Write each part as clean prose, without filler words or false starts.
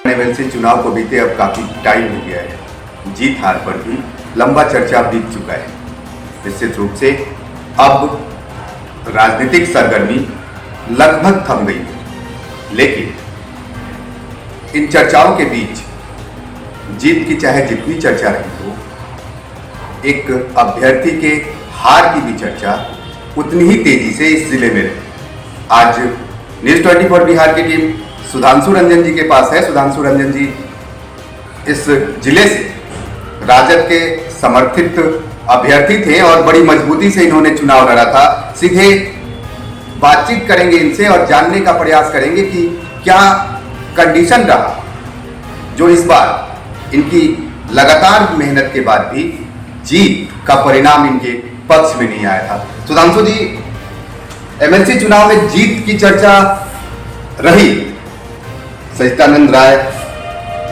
MLC चुनाव को बीते अब काफी टाइम हो गया है। जीत हार पर भी लंबा चर्चा बीत चुका है। निश्चित रूप से अब राजनीतिक सरगर्मी लगभग थम गई है, लेकिन इन चर्चाओं के बीच जीत की चाहे जितनी चर्चा रही हो, एक अभ्यर्थी के हार की भी चर्चा उतनी ही तेजी से इस जिले में रही। आज न्यूज़ 24 बिहार की टीम सुधांशु रंजन जी के पास है। सुधांशु रंजन जी इस जिले से राजद के समर्थित अभ्यर्थी थे और बड़ी मजबूती से इन्होंने चुनाव लड़ा था। सीधे बातचीत करेंगे इनसे और जानने का प्रयास करेंगे कि क्या कंडीशन रहा जो इस बार इनकी लगातार मेहनत के बाद भी जीत का परिणाम इनके पक्ष में नहीं आया था। सुधांशु जी, एमएलसी चुनाव में जीत की चर्चा रही। सच्चिदानंद राय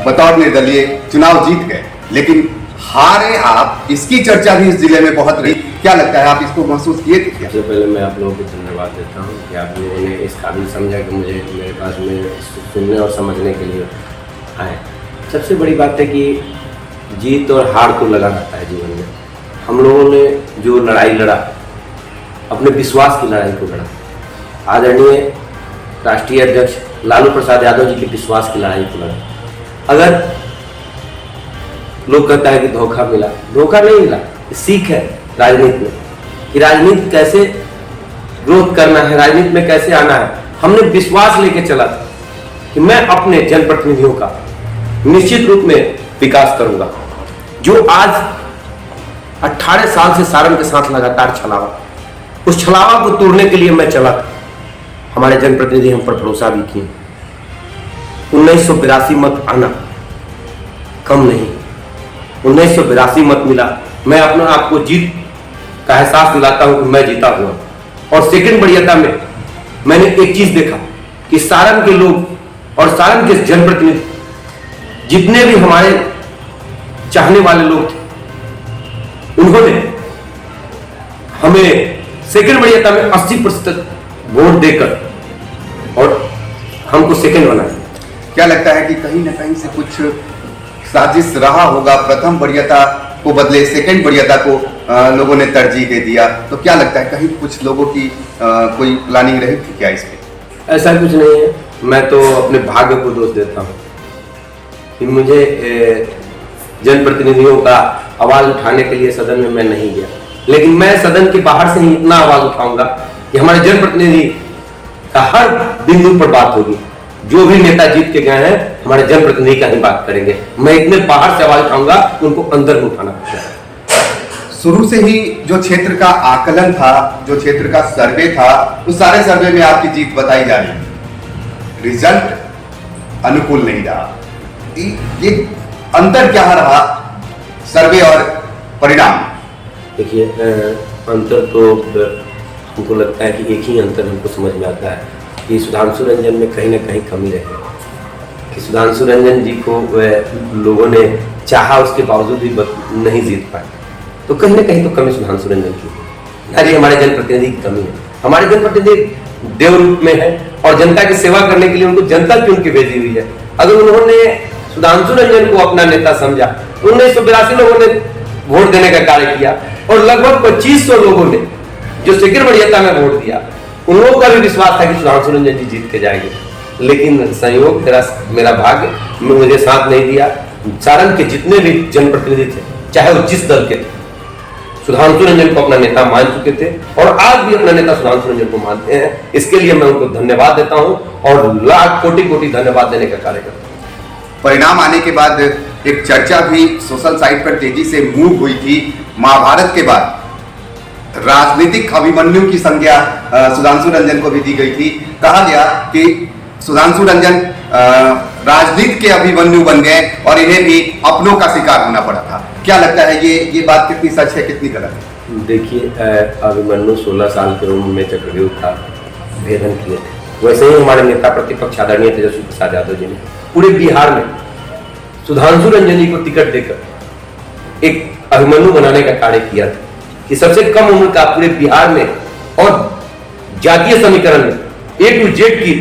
बतौर निर्दलीय चुनाव जीत गए, लेकिन हारे आप, इसकी चर्चा भी इस जिले में बहुत रही। क्या लगता है, आप इसको महसूस किए थे क्या? सबसे पहले मैं आप लोगों को धन्यवाद देता हूं कि आप लोगों ने इस काबिल समझा कि मुझे मेरे पास में सुनने और समझने के लिए आए। सबसे बड़ी बात है कि जीत और हार को लगा रहता है जीवन में। हम लोगों ने जो लड़ाई लड़ा, अपने विश्वास की लड़ाई को लड़ा। आदरणीय राष्ट्रीय अध्यक्ष लालू प्रसाद यादव जी के विश्वास की लड़ाई को लड़ा। अगर लोग कहता है कि धोखा मिला, धोखा नहीं मिला। सीख है राजनीति में कि राजनीति कैसे ग्रोथ करना है, राजनीति में कैसे आना है। हमने विश्वास लेके चला था कि मैं अपने जनप्रतिनिधियों का निश्चित रूप में विकास करूंगा। जो आज 18 साल से सारण के साथ लगातार छलावा, उस छलावा को तोड़ने के लिए मैं चला था। हमारे जनप्रतिनिधि हम पर भरोसा भी किए। 1982 मत आना कम नहीं, 1982 मत मिला। मैं अपना आपको जीत का एहसास दिलाता हूं कि मैं जीता हुआ। और सेकंड वरीयता में मैंने एक चीज देखा कि सारण के लोग और सारण के जनप्रतिनिधि जितने भी हमारे चाहने वाले लोग थे, उन्होंने हमें सेकंड वरीयता में 80% वोट देकर और हमको सेकंड बनाया। क्या लगता है कि कहीं ना कहीं से कुछ साजिश रहा होगा? प्रथम वरीयता को बदले सेकंड वरीयता को लोगों ने तरजीह दे दिया, तो क्या लगता है कहीं कुछ लोगों की कोई प्लानिंग रही थी क्या इसमें? ऐसा कुछ नहीं है। मैं तो अपने भाग्य को दोष देता हूं कि मुझे जनप्रतिनिधियों का आवाज उठाने के लिए सदन में मैं नहीं गया, लेकिन मैं सदन के बाहर से ही इतना आवाज उठाऊंगा कि हमारे जनप्रतिनिधि का हर बिंदु पर बात होगी। जो भी नेता जीत के गए हैं, हमारे जनप्रतिनिधि का ही बात करेंगे। मैं इतने बाहर से आवाज उठाऊंगा, उनको अंदर में उठाना पड़ेगा। शुरू से ही जो क्षेत्र का आकलन था, जो क्षेत्र का सर्वे था, उस सारे सर्वे में आपकी जीत बताई जा रही है। रिजल्ट अनुकूल नहीं रहा। ये अंतर क्या रहा सर्वे और परिणाम? देखिए, अंतर तो हमको लगता है कि एक ही अंतर हमको समझ में आता है कि सुधांशु रंजन में कहीं ना कहीं कमी रही कि सुधांशु रंजन जी को लोगों ने चाहा, उसके बावजूद भी नहीं जीत पाए। तो कहीं ना कहीं तो कमी सुधांशु रंजन की, अरे हमारे जनप्रतिनिधि की कमी है। हमारे जनप्रतिनिधि देव रूप में है और जनता की सेवा करने के लिए उनको जनता चुन के भेजी हुई है। अगर उन्होंने सुधांशु रंजन को अपना नेता समझा, 1982 लोगों ने वोट देने का कार्य किया और लगभग 2500 लोगों ने जो सेकंड वरीयता में वोट दिया, उन लोगों का भी विश्वास था कि सुधांशु रंजन जी जीत के जाएंगे। लेकिन संयोग मेरा भाग्य मुझे साथ नहीं दिया। सारण के जितने भी जनप्रतिनिधि थे, चाहे वो जिस दल के थे, सुधांशु रंजन को अपना नेता मान चुके थे और आज भी अपना नेता सुधांशु रंजन को मानते हैं। इसके लिए मैं उनको धन्यवाद देता हूं और लाख कोटि कोटि धन्यवाद देने का कार्य करता हूं। परिणाम आने के बाद एक चर्चा भी सोशल साइट पर तेजी से मूव हुई थी। महाभारत के बाद राजनीतिक अभिमन्यु की संज्ञा सुधांशु रंजन को भी दी गई थी। कहा गया कि सुधांशु रंजन राजनीति के अभिमन्यु बन गए और इन्हें भी अपनों का शिकार होना पड़ा था। क्या लगता है ये बात कितनी सच है, कितनी गलत है? देखिए, अभिमन्यु 16 साल की उम्र में चक्रव्यूह का भेदन किए थे। वैसे ही हमारे नेता प्रतिपक्ष आदरणीय तेजस्वी प्रसाद यादव जी ने पूरे बिहार में सुधांशु रंजन जी को टिकट देकर एक अभिमन्यु बनाने का कार्य किया था कि सबसे कम उम्र का पूरे बिहार में और जातीय समीकरण में A to Z की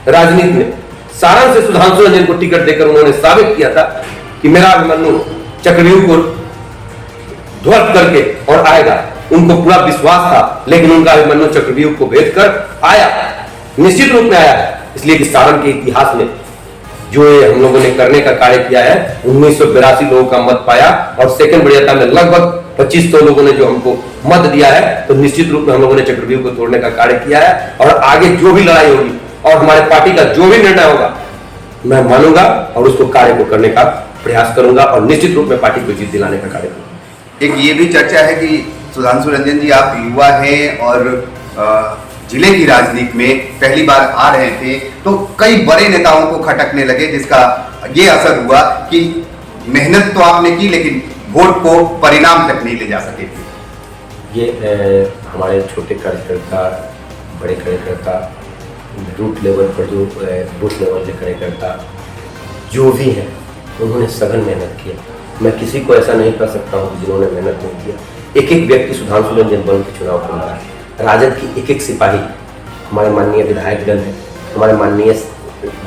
राजनीति में सारण से सुधांशु रंजन को टिकट देकर उन्होंने साबित किया था कि मेरा अभिमन्यु चक्रव्यूह को ध्वस्त करके और आएगा। उनको पूरा विश्वास था, लेकिन उनका अभिमन्यु चक्रव्यूह को भेद कर आया, निश्चित रूप में आया है। इसलिए कि सारण के इतिहास में जो ये हम लोगों ने करने का कार्य किया है, 1982 लोगों का मत पाया और सेकंड वरीयता में लगभग 2500 लोगों ने जो हमको मत दिया है, तो निश्चित रूप में हम लोगों ने चक्रव्यूह को तोड़ने का कार्य किया है। और आगे जो भी लड़ाई होगी और हमारे पार्टी का जो भी निर्णय होगा, मैं मानूंगा और उसको कार्य को करने का प्रयास करूंगा और निश्चित रूप में पार्टी को जीत दिलाने का कार्य करूंगा। एक ये भी चर्चा है कि सुधांशु रंजन जी, आप युवा हैं और जिले की राजनीति में पहली बार आ रहे थे, तो कई बड़े नेताओं को खटकने लगे, जिसका ये असर हुआ कि मेहनत तो आपने की लेकिन वोट को परिणाम तक नहीं ले जा सके थे। ये हमारे छोटे कार्यकर्ता, बड़े कार्यकर्ता, रूट लेवल पर जो बूथ लेवल के कार्यकर्ता जो भी हैं, उन्होंने सघन मेहनत किया। मैं किसी को ऐसा नहीं कर सकता हूँ जिन्होंने मेहनत नहीं किया। एक एक व्यक्ति सुधांशु रंजन बन के चुनाव को लड़ा है। राजद की एक एक सिपाही हमारे माननीय विधायकगण हैं, हमारे माननीय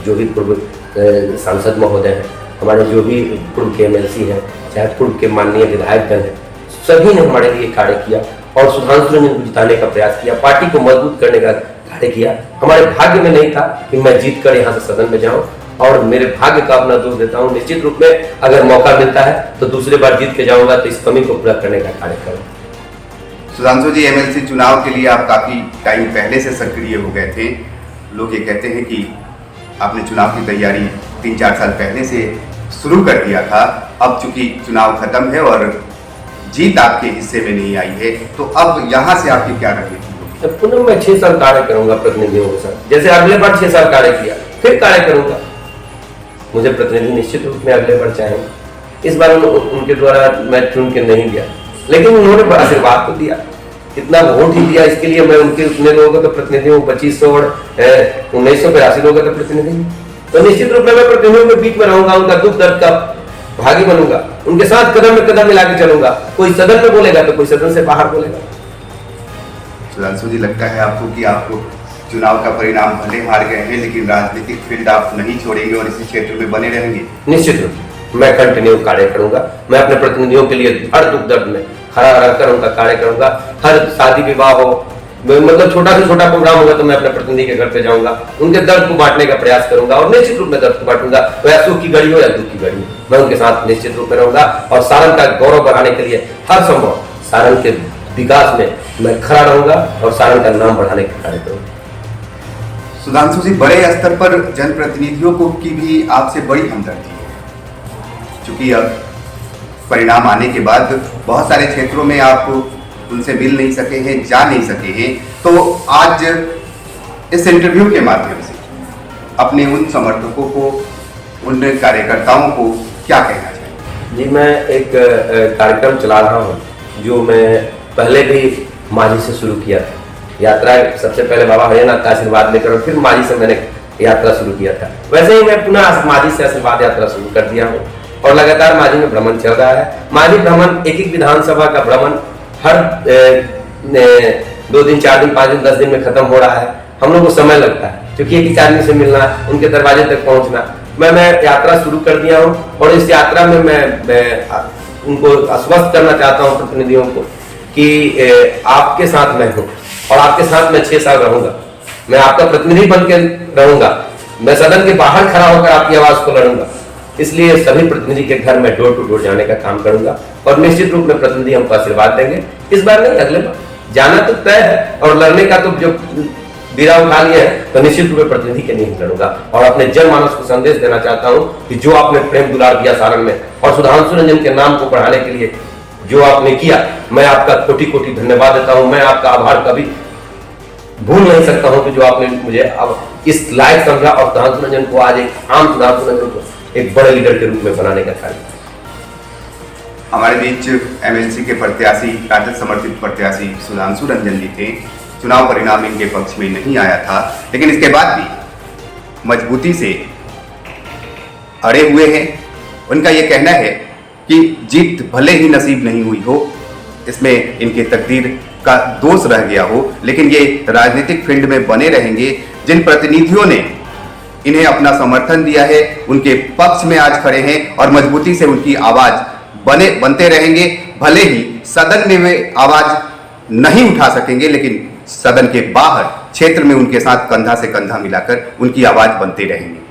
जो भी पूर्व सांसद महोदय हैं, हमारे जो भी पूर्व के MLC हैं, चाहे पूर्व के माननीय विधायकगण हैं, सभी ने हमारे लिए कार्य किया और सुधांशु रंजन को जिताने का प्रयास किया, पार्टी को मजबूत करने का कार्य किया। हमारे भाग्य में नहीं था कि मैं जीत कर यहाँ से सदन में जाऊँ, और मेरे भाग्य का अपना दोष देता हूँ। निश्चित रूप में अगर मौका मिलता है तो दूसरी बार जीत के जाऊंगा, तो इस कमी को पूरा करने का कार्य करूँगा। सुधांशु जी, MLC चुनाव के लिए आप काफी टाइम पहले से सक्रिय हो गए थे। लोग ये कहते हैं कि आपने चुनाव की तैयारी 3-4 साल पहले से शुरू कर दिया था। अब चूंकि चुनाव खत्म है और जीत आपके हिस्से में नहीं आई है, तो अब यहाँ से आपकी क्या रणनीति होगी? पुनः मैं 6 साल कार्य करूंगा प्रतिनिधियों के साथ, जैसे अगले बार 6 साल कार्य किया, फिर कार्य करूंगा। मुझे प्रतिनिधि निश्चित रूप में अगले बार चाहेंगे। इस बार उनके द्वारा मैं चुन के नहीं गया, लेकिन उन्होंने आशीर्वाद तो दिया, इतना वोट ही दिया। इसके लिए मैं उनके उतने लोगों का प्रतिनिधि हूँ, 2500 और 1982 लोगों का प्रतिनिधि हूँ। तो निश्चित रूप में मैं प्रतिनिधियों के बीच में रहूंगा, उनका दुख दर्द का भागी बनूंगा, उनके साथ कदम में कदम मिला के चलूंगा। कोई सदन में बोलेगा तो कोई सदन से बाहर बोलेगा। सुधांशु जी, लगता है आपको कि आपको चुनाव का परिणाम भले हार गए हैं, लेकिन राजनीतिक फील्ड आप नहीं छोड़ेंगे और इसी क्षेत्र में बने रहेंगे? निश्चित रूप से मैं कंटिन्यू कार्य करूंगा। मैं अपने प्रतिनिधियों के लिए हर दुख दर्द में खड़ा रहकर उनका कार्य करूंगा। हर शादी विवाह हो, मतलब छोटा से छोटा प्रोग्राम होगा तो मैं अपने प्रतिनिधि के घर पे जाऊंगा, उनके दर्द को बांटने का प्रयास करूंगा और निश्चित रूप में दर्द को बांटूंगा। वह सुख की घड़ी हो या दुख की घड़ी हो, मैं उनके साथ निश्चित रूप में रहूंगा और सारण का गौरव बढ़ाने के लिए हर संभव सारण के विकास में मैं खड़ा रहूंगा और सारण का नाम बढ़ाने का कार्य करूंगा। सुधांशु जी, बड़े स्तर पर जनप्रतिनिधियों को की भी आपसे बड़ी हमदर्दी है, क्योंकि अब परिणाम आने के बाद बहुत सारे क्षेत्रों में आप उनसे मिल नहीं सके हैं, जा नहीं सके हैं। तो आज इस इंटरव्यू के माध्यम से अपने उन समर्थकों को, उन कार्यकर्ताओं को क्या कहना चाहिए? जी, मैं एक कार्यक्रम चला रहा हूँ जो मैं पहले भी मांझी से शुरू किया था। यात्रा सबसे पहले बाबा हरियाणा का आशीर्वाद लेकर और फिर मांझी से मैंने यात्रा शुरू किया था। वैसे ही मैं पुनः मांझी से आशीर्वाद यात्रा शुरू कर दिया हूँ और लगातार मांझी में भ्रमण चल रहा है। मांझी भ्रमण, एक विधानसभा का भ्रमण हर 2 दिन, 4 दिन, 5 दिन, 10 दिन में खत्म हो रहा है। हम लोग को समय लगता है, क्योंकि एक आदमी से मिलना, उनके दरवाजे तक पहुंचना। मैं यात्रा शुरू कर दिया हूँ और इस यात्रा में मैं उनको आश्वस्त करना चाहता हूँ प्रतिनिधियों को कि आपके साथ मैं हूँ और आपके साथ मैं 6 साल रहूंगा। मैं आपका प्रतिनिधि बन के रहूंगा, मैं सदन के बाहर खड़ा होकर आपकी आवाज को लड़ूंगा। इसलिए सभी प्रतिनिधि के घर में डोर टू डोर जाने का काम करूंगा और निश्चित रूप में प्रतिनिधि हमको आशीर्वाद देंगे। इस बार नहीं, अगले बार जाना तो तय है और लड़ने का तो जो बीरा उठा लिया है, तो निश्चित रूप में प्रतिनिधि के नहीं लड़ूंगा। और अपने जनमानस को संदेश देना चाहता हूँ कि जो आपने प्रेम दुलार दिया सारण में और सुधांशु रंजन के नाम को बढ़ाने के लिए जो आपने किया, मैं आपका कोटि कोटि धन्यवाद देता हूँ। मैं आपका आभार कभी भूल नहीं सकता हूँ कि जो आपने मुझे अब इस लायक समझा और सुधांशु रंजन को आज एक आम सुधांशु रंजन को एक बड़े लीडर के रूप में बनाने का कार्य। हमारे बीच MLC के प्रत्याशी, राजद समर्थित प्रत्याशी सुधांशु रंजन जी थे। चुनाव परिणाम इनके पक्ष में नहीं आया था, लेकिन इसके बाद भी मजबूती से अड़े हुए हैं। उनका यह कहना है कि जीत भले ही नसीब नहीं हुई हो, इसमें इनके तकदीर का दोष रह गया हो, लेकिन ये राजनीतिक फील्ड में बने रहेंगे। जिन प्रतिनिधियों ने इन्हें अपना समर्थन दिया है, उनके पक्ष में आज खड़े हैं और मजबूती से उनकी आवाज बनते रहेंगे। भले ही सदन में वे आवाज नहीं उठा सकेंगे, लेकिन सदन के बाहर क्षेत्र में उनके साथ कंधा से कंधा मिलाकर उनकी आवाज बनते रहेंगे।